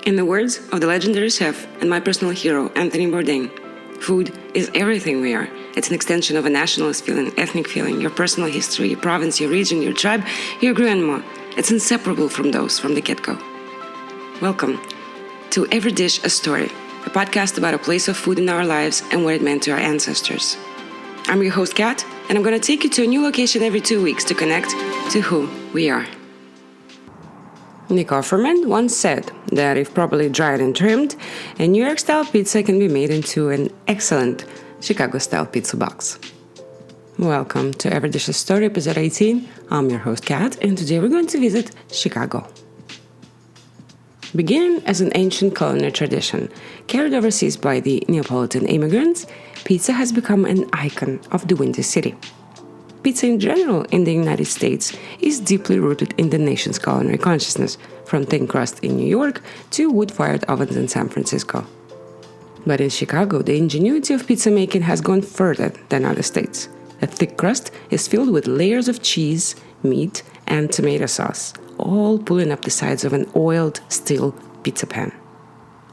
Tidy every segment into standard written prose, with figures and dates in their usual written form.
In the words of the legendary chef and my personal hero, Anthony Bourdain, food is everything we are. It's an extension of a nationalist feeling, ethnic feeling, your personal history, your province, your region, your tribe, your grandma. It's inseparable from those from the get-go. Welcome to Every Dish a Story, a podcast about a place of food in our lives and what it meant to our ancestors. I'm your host, Kat, and I'm going to take you to a new location every 2 weeks to connect to who we are. Nick Offerman once said that if properly dried and trimmed, a New York-style pizza can be made into an excellent Chicago-style pizza box. Welcome to Every Dish a Story, episode 18. I'm your host, Kat, and today we're going to visit Chicago. Beginning as an ancient culinary tradition, carried overseas by the Neapolitan immigrants, pizza has become an icon of the Windy City. Pizza in general in the United States is deeply rooted in the nation's culinary consciousness, from thin crust in New York to wood-fired ovens in San Francisco. But in Chicago, the ingenuity of pizza making has gone further than other states. A thick crust is filled with layers of cheese, meat, and tomato sauce, all pulling up the sides of an oiled steel pizza pan.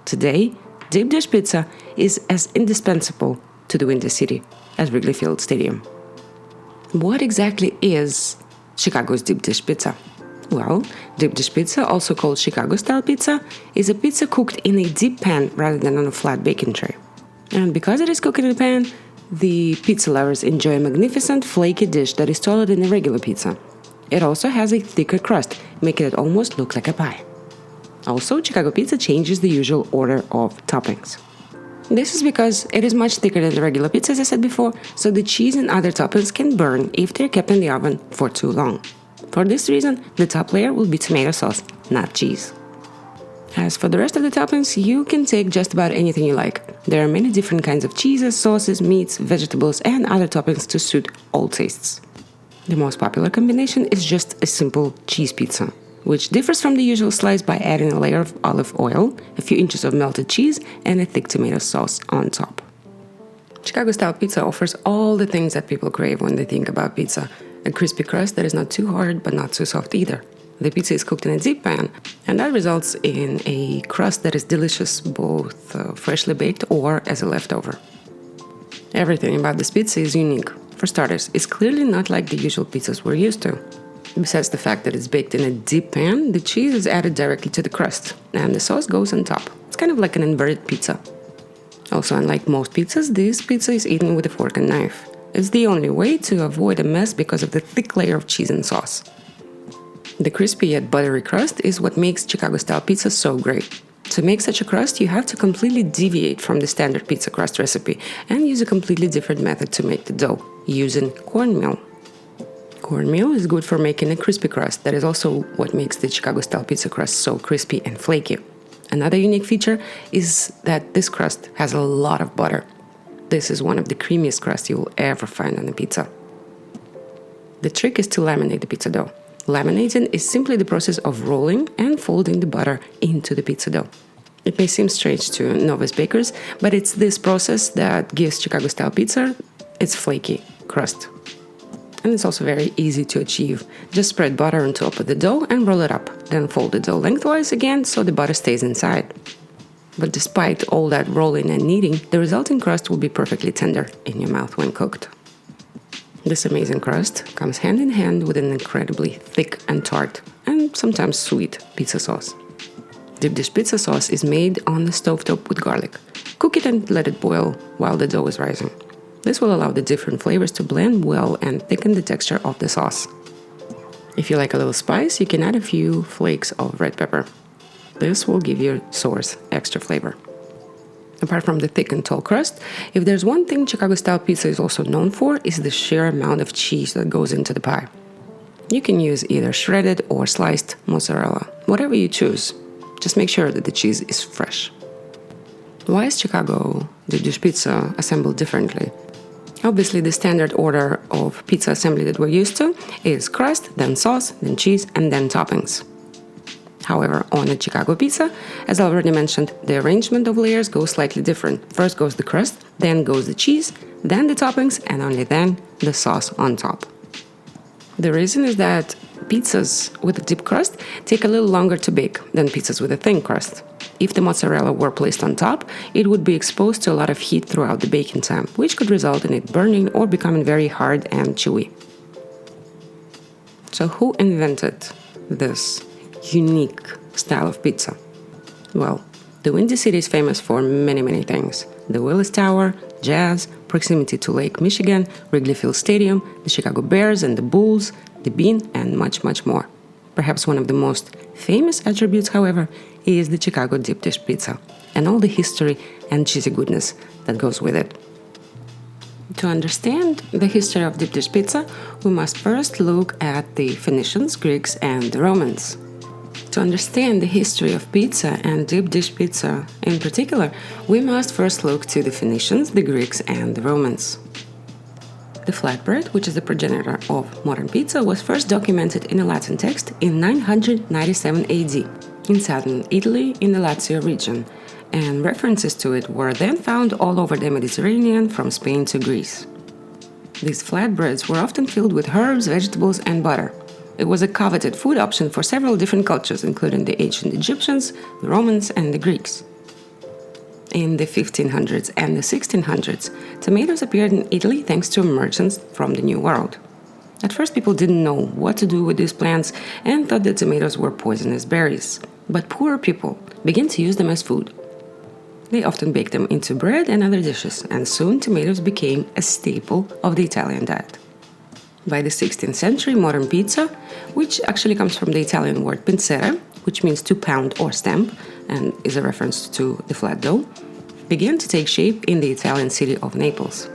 Today, deep dish pizza is as indispensable to the Windy City as Wrigley Field Stadium. What exactly is Chicago's deep dish pizza? Well, deep dish pizza, also called Chicago-style pizza, is a pizza cooked in a deep pan rather than on a flat baking tray. And because it is cooked in a pan, the pizza lovers enjoy a magnificent flaky dish that is taller than a regular pizza. It also has a thicker crust, making it almost look like a pie. Also, Chicago pizza changes the usual order of toppings. This is because it is much thicker than the regular pizza, as I said before, so the cheese and other toppings can burn if they're kept in the oven for too long. For this reason, the top layer will be tomato sauce, not cheese. As for the rest of the toppings, you can take just about anything you like. There are many different kinds of cheeses, sauces, meats, vegetables, and other toppings to suit all tastes. The most popular combination is just a simple cheese pizza, which differs from the usual slice by adding a layer of olive oil, a few inches of melted cheese, and a thick tomato sauce on top. Chicago-style pizza offers all the things that people crave when they think about pizza. A crispy crust that is not too hard but not too soft either. The pizza is cooked in a deep pan, and that results in a crust that is delicious, both freshly baked or as a leftover. Everything about this pizza is unique. For starters, it's clearly not like the usual pizzas we're used to. Besides the fact that it's baked in a deep pan, the cheese is added directly to the crust, and the sauce goes on top. It's kind of like an inverted pizza. Also, unlike most pizzas, this pizza is eaten with a fork and knife. It's the only way to avoid a mess because of the thick layer of cheese and sauce. The crispy yet buttery crust is what makes Chicago-style pizza so great. To make such a crust, you have to completely deviate from the standard pizza crust recipe and use a completely different method to make the dough, using cornmeal. Cornmeal is good for making a crispy crust. That is also what makes the Chicago-style pizza crust so crispy and flaky. Another unique feature is that this crust has a lot of butter. This is one of the creamiest crusts you will ever find on a pizza. The trick is to laminate the pizza dough. Laminating is simply the process of rolling and folding the butter into the pizza dough. It may seem strange to novice bakers, but it's this process that gives Chicago-style pizza its flaky crust. And it's also very easy to achieve. Just spread butter on top of the dough and roll it up. Then fold the dough lengthwise again so the butter stays inside. But despite all that rolling and kneading, the resulting crust will be perfectly tender in your mouth when cooked. This amazing crust comes hand in hand with an incredibly thick and tart, and sometimes sweet, pizza sauce. Deep dish pizza sauce is made on the stovetop with garlic. Cook it and let it boil while the dough is rising. This will allow the different flavors to blend well and thicken the texture of the sauce. If you like a little spice, you can add a few flakes of red pepper. This will give your sauce extra flavor. Apart from the thick and tall crust, if there's one thing Chicago-style pizza is also known for, is the sheer amount of cheese that goes into the pie. You can use either shredded or sliced mozzarella, whatever you choose. Just make sure that the cheese is fresh. Why is Chicago deep dish pizza assembled differently? Obviously, the standard order of pizza assembly that we're used to is crust, then sauce, then cheese, and then toppings. However, on a Chicago pizza, as I already mentioned, the arrangement of layers goes slightly different. First goes the crust, then goes the cheese, then the toppings, and only then the sauce on top. The reason is that pizzas with a deep crust take a little longer to bake than pizzas with a thin crust. If the mozzarella were placed on top, it would be exposed to a lot of heat throughout the baking time, which could result in it burning or becoming very hard and chewy. So who invented this unique style of pizza? Well, the Windy City is famous for many things. The Willis Tower, jazz, proximity to Lake Michigan, Wrigley Field Stadium, the Chicago Bears and the Bulls, the Bean, and much more. Perhaps one of the most famous attributes, however, is the Chicago deep dish pizza and all the history and cheesy goodness that goes with it. To understand the history of deep dish pizza, we must first look at the Phoenicians, Greeks, and the Romans. To understand the history of pizza and deep dish pizza in particular, we must first look to the Phoenicians, the Greeks, and the Romans. The flatbread, which is the progenitor of modern pizza, was first documented in a Latin text in 997 AD in southern Italy in the Lazio region, and references to it were then found all over the Mediterranean from Spain to Greece. These flatbreads were often filled with herbs, vegetables, and butter. It was a coveted food option for several different cultures, including the ancient Egyptians, the Romans, and the Greeks. In the 1500s and the 1600s, tomatoes appeared in Italy thanks to merchants from the New World. At first, people didn't know what to do with these plants and thought that tomatoes were poisonous berries. But poorer people began to use them as food. They often baked them into bread and other dishes, and soon tomatoes became a staple of the Italian diet. By the 16th century, modern pizza, which actually comes from the Italian word pincere, which means to pound or stamp, and is a reference to the flat dough, began to take shape in the Italian city of Naples.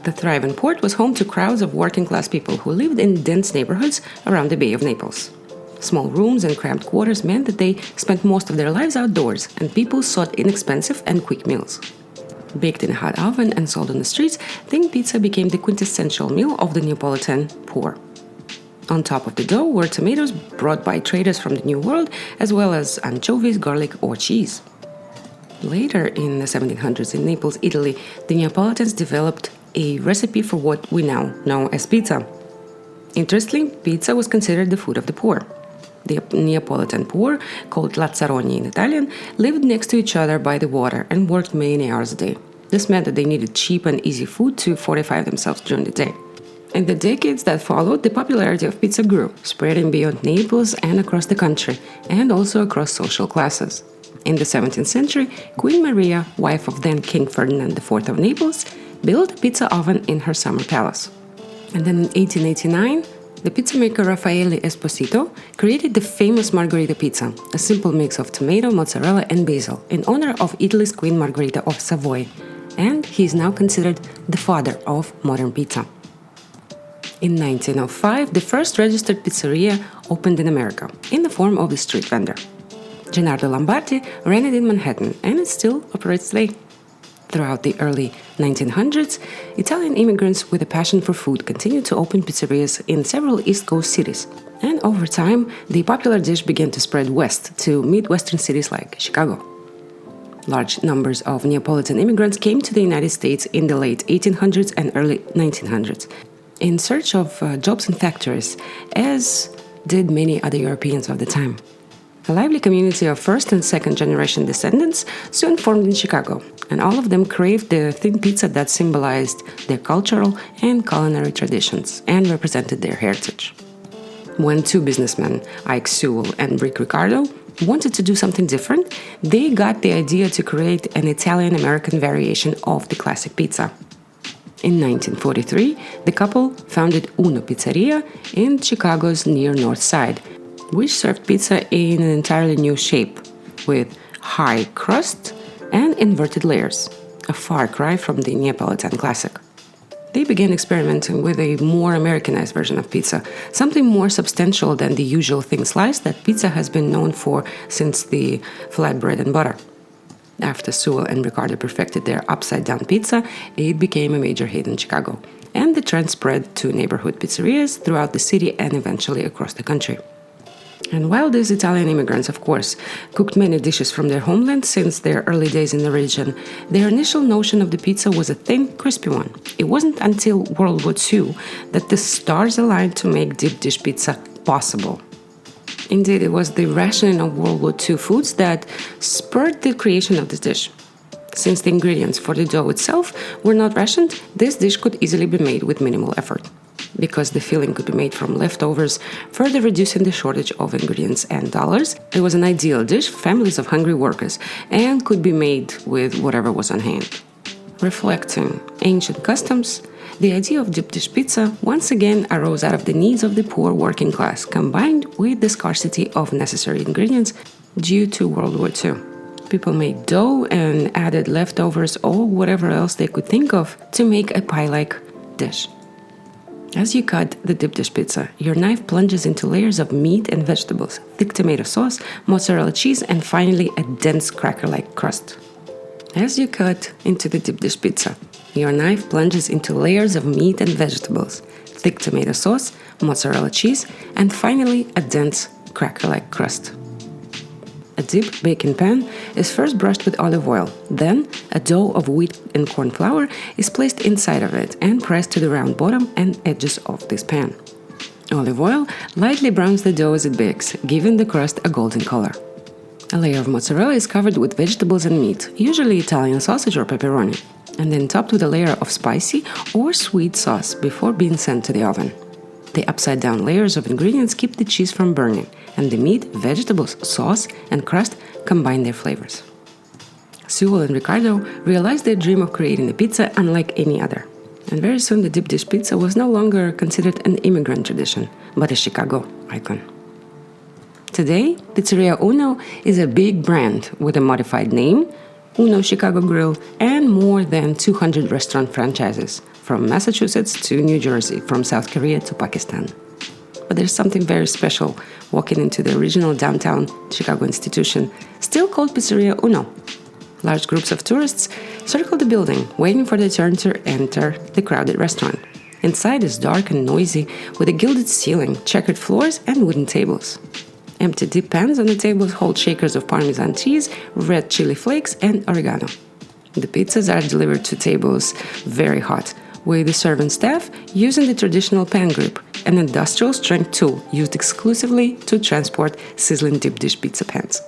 The thriving port was home to crowds of working-class people who lived in dense neighborhoods around the Bay of Naples. Small rooms and cramped quarters meant that they spent most of their lives outdoors, and people sought inexpensive and quick meals. Baked in a hot oven and sold on the streets, thin pizza became the quintessential meal of the Neapolitan poor. On top of the dough were tomatoes brought by traders from the New World, as well as anchovies, garlic, or cheese. Later, in the 1700s in Naples, Italy, the Neapolitans developed a recipe for what we now know as pizza. Interestingly, pizza was considered the food of the poor. The Neapolitan poor, called lazzaroni in Italian, lived next to each other by the water and worked many hours a day. This meant that they needed cheap and easy food to fortify themselves during the day. In the decades that followed, the popularity of pizza grew, spreading beyond Naples and across the country, and also across social classes. In the 17th century, Queen Maria, wife of then King Ferdinand IV of Naples, built a pizza oven in her summer palace. And then in 1889, the pizza maker Raffaele Esposito created the famous Margherita pizza, a simple mix of tomato, mozzarella, and basil, in honor of Italy's Queen Margherita of Savoy, and he is now considered the father of modern pizza. In 1905, the first registered pizzeria opened in America, in the form of a street vendor. Gennaro Lombardi ran it in Manhattan, and it still operates today. Throughout the early 1900s, Italian immigrants with a passion for food continued to open pizzerias in several East Coast cities, and over time, the popular dish began to spread west to Midwestern cities like Chicago. Large numbers of Neapolitan immigrants came to the United States in the late 1800s and early 1900s in search of jobs in factories, as did many other Europeans of the time. A lively community of first and second generation descendants soon formed in Chicago, and all of them craved the thin pizza that symbolized their cultural and culinary traditions and represented their heritage. When two businessmen, Ike Sewell and Rick Ricardo, wanted to do something different, they got the idea to create an Italian-American variation of the classic pizza. In 1943, the couple founded Uno Pizzeria in Chicago's near North Side, which served pizza in an entirely new shape, with high crust and inverted layers, a far cry from the Neapolitan classic. They began experimenting with a more Americanized version of pizza, something more substantial than the usual thin slice that pizza has been known for since the flatbread and butter. After Sewell and Ricardo perfected their upside-down pizza, it became a major hit in Chicago, and the trend spread to neighborhood pizzerias throughout the city and eventually across the country. And while these Italian immigrants, of course, cooked many dishes from their homeland since their early days in the region, their initial notion of the pizza was a thin, crispy one. It wasn't until World War II that the stars aligned to make deep dish pizza possible. Indeed, it was the rationing of World War II foods that spurred the creation of this dish. Since the ingredients for the dough itself were not rationed, this dish could easily be made with minimal effort. Because the filling could be made from leftovers, further reducing the shortage of ingredients and dollars, it was an ideal dish for families of hungry workers and could be made with whatever was on hand. Reflecting ancient customs, the idea of deep dish pizza once again arose out of the needs of the poor working class, combined with the scarcity of necessary ingredients due to World War II. People made dough and added leftovers or whatever else they could think of to make a pie-like dish. As you cut the deep dish pizza, your knife plunges into layers of meat and vegetables, thick tomato sauce, mozzarella cheese, and finally a dense cracker-like crust. As you cut into the deep dish pizza, your knife plunges into layers of meat and vegetables, thick tomato sauce, mozzarella cheese, and finally a dense cracker-like crust. A deep baking pan is first brushed with olive oil. Then, a dough of wheat and corn flour is placed inside of it and pressed to the round bottom and edges of this pan. Olive oil lightly browns the dough as it bakes, giving the crust a golden color. A layer of mozzarella is covered with vegetables and meat, usually Italian sausage or pepperoni, and then topped with a layer of spicy or sweet sauce before being sent to the oven. The upside-down layers of ingredients keep the cheese from burning, and the meat, vegetables, sauce, and crust combine their flavors. Sewell and Ricardo realized their dream of creating a pizza unlike any other. And very soon the deep dish pizza was no longer considered an immigrant tradition, but a Chicago icon. Today, Pizzeria Uno is a big brand with a modified name, Uno Chicago Grill, and more than 200 restaurant franchises, from Massachusetts to New Jersey, from South Korea to Pakistan. But there's something very special walking into the original downtown Chicago institution, still called Pizzeria Uno. Large groups of tourists circle the building, waiting for their turn to enter the crowded restaurant. Inside is dark and noisy, with a gilded ceiling, checkered floors, and wooden tables. Empty dip pans on the tables hold shakers of Parmesan cheese, red chili flakes, and oregano. The pizzas are delivered to tables very hot, with the servant staff using the traditional pan grip, an industrial strength tool used exclusively to transport sizzling deep dish pizza pans.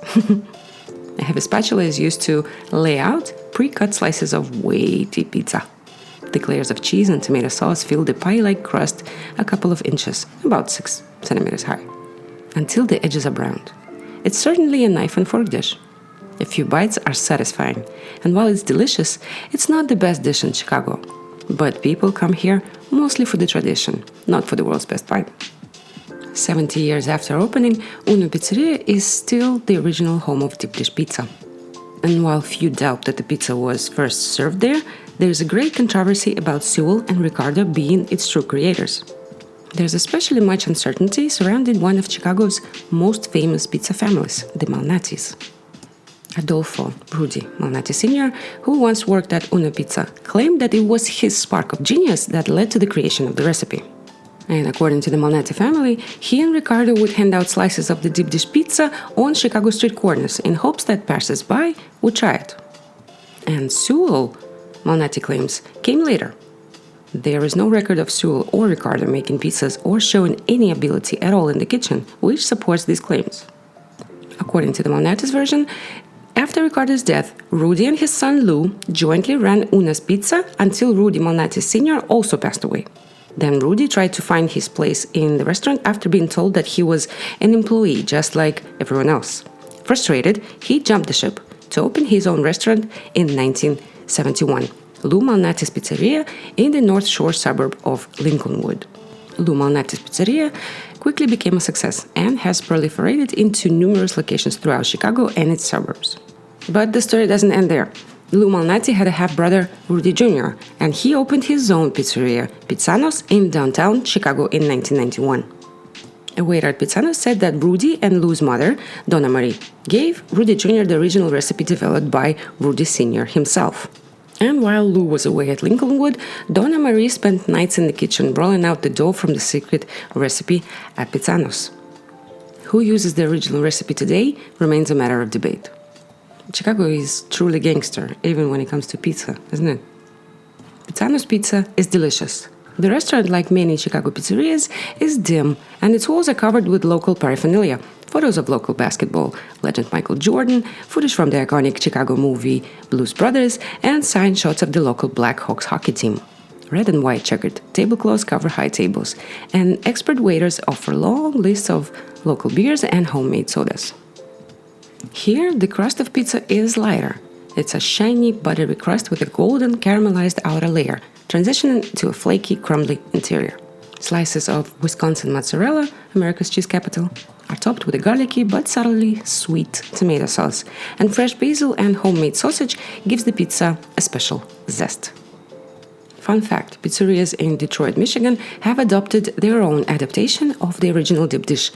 A heavy spatula is used to lay out pre-cut slices of weighty pizza. Thick layers of cheese and tomato sauce fill the pie-like crust a couple of inches, about 6 centimeters high, until the edges are browned. It's certainly a knife and fork dish. A few bites are satisfying, and while it's delicious, it's not the best dish in Chicago. But people come here mostly for the tradition, not for the world's best pie. 70 years after opening, Uno Pizzeria is still the original home of deep dish pizza. And while few doubt that the pizza was first served there is a great controversy about Sewell and Ricardo being its true creators. There's especially much uncertainty surrounding one of Chicago's most famous pizza families, the Malnatis. Adolfo Rudy Malnati Sr., who once worked at Uno Pizza, claimed that it was his spark of genius that led to the creation of the recipe. And according to the Malnati family, he and Ricardo would hand out slices of the deep dish pizza on Chicago street corners in hopes that passers-by would try it. And Sewell, Malnati claims, came later. There is no record of Sewell or Ricardo making pizzas or showing any ability at all in the kitchen, which supports these claims. According to the Malnati's version, after Ricardo's death, Rudy and his son Lou jointly ran Uno's Pizza until Rudy Malnati Sr. also passed away. Then Rudy tried to find his place in the restaurant after being told that he was an employee just like everyone else. Frustrated, he jumped the ship to open his own restaurant in 1971, Lou Malnati's Pizzeria, in the North Shore suburb of Lincolnwood. Lou Malnati's Pizzeria quickly became a success and has proliferated into numerous locations throughout Chicago and its suburbs. But the story doesn't end there. Lou Malnati had a half-brother, Rudy Jr., and he opened his own pizzeria, Pizzanos, in downtown Chicago in 1991. A waiter at Pizzanos said that Rudy and Lou's mother, Donna Marie, gave Rudy Jr. the original recipe developed by Rudy Sr. himself. And while Lou was away at Lincolnwood, Donna Marie spent nights in the kitchen rolling out the dough from the secret recipe at Pizzanos. Who uses the original recipe today remains a matter of debate. Chicago is truly gangster, even when it comes to pizza, isn't it? Pizzanos pizza is delicious, The restaurant, like many Chicago pizzerias, is dim, and its walls are covered with local paraphernalia. Photos of local basketball legend Michael Jordan, footage from the iconic Chicago movie Blues Brothers, and signed shots of the local Blackhawks hockey team. Red and white checkered tablecloths cover high tables, and expert waiters offer long lists of local beers and homemade sodas. Here, the crust of pizza is lighter. It's a shiny, buttery crust with a golden caramelized outer layer, transitioning to a flaky, crumbly interior. Slices of Wisconsin mozzarella, America's cheese capital, are topped with a garlicky but subtly sweet tomato sauce, and fresh basil and homemade sausage gives the pizza a special zest. Fun fact, pizzerias in Detroit, Michigan have adopted their own adaptation of the original dip dish,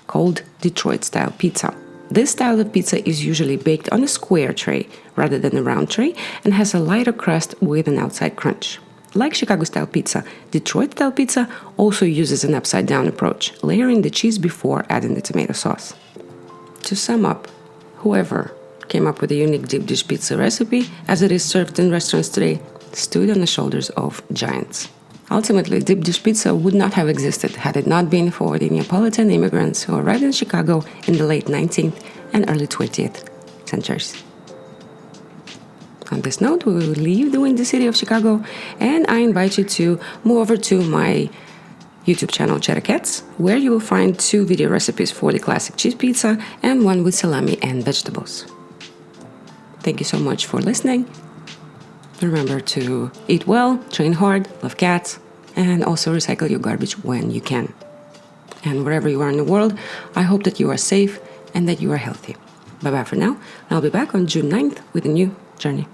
called Detroit-style pizza. This style of pizza is usually baked on a square tray rather than a round tray and has a lighter crust with an outside crunch. Like Chicago-style pizza, Detroit-style pizza also uses an upside-down approach, layering the cheese before adding the tomato sauce. To sum up, whoever came up with a unique deep dish pizza recipe, as it is served in restaurants today, stood on the shoulders of giants. Ultimately, deep dish pizza would not have existed had it not been for the Neapolitan immigrants who arrived in Chicago in the late 19th and early 20th centuries. On this note, we will leave the windy city of Chicago, and I invite you to move over to my YouTube channel, Cheddar Cats, where you will find 2 video recipes for the classic cheese pizza and one with salami and vegetables. Thank you so much for listening. Remember to eat well, train hard, love cats, and also recycle your garbage when you can. And wherever you are in the world, I hope that you are safe and that you are healthy. Bye-bye for now. I'll be back on June 9th with a new journey.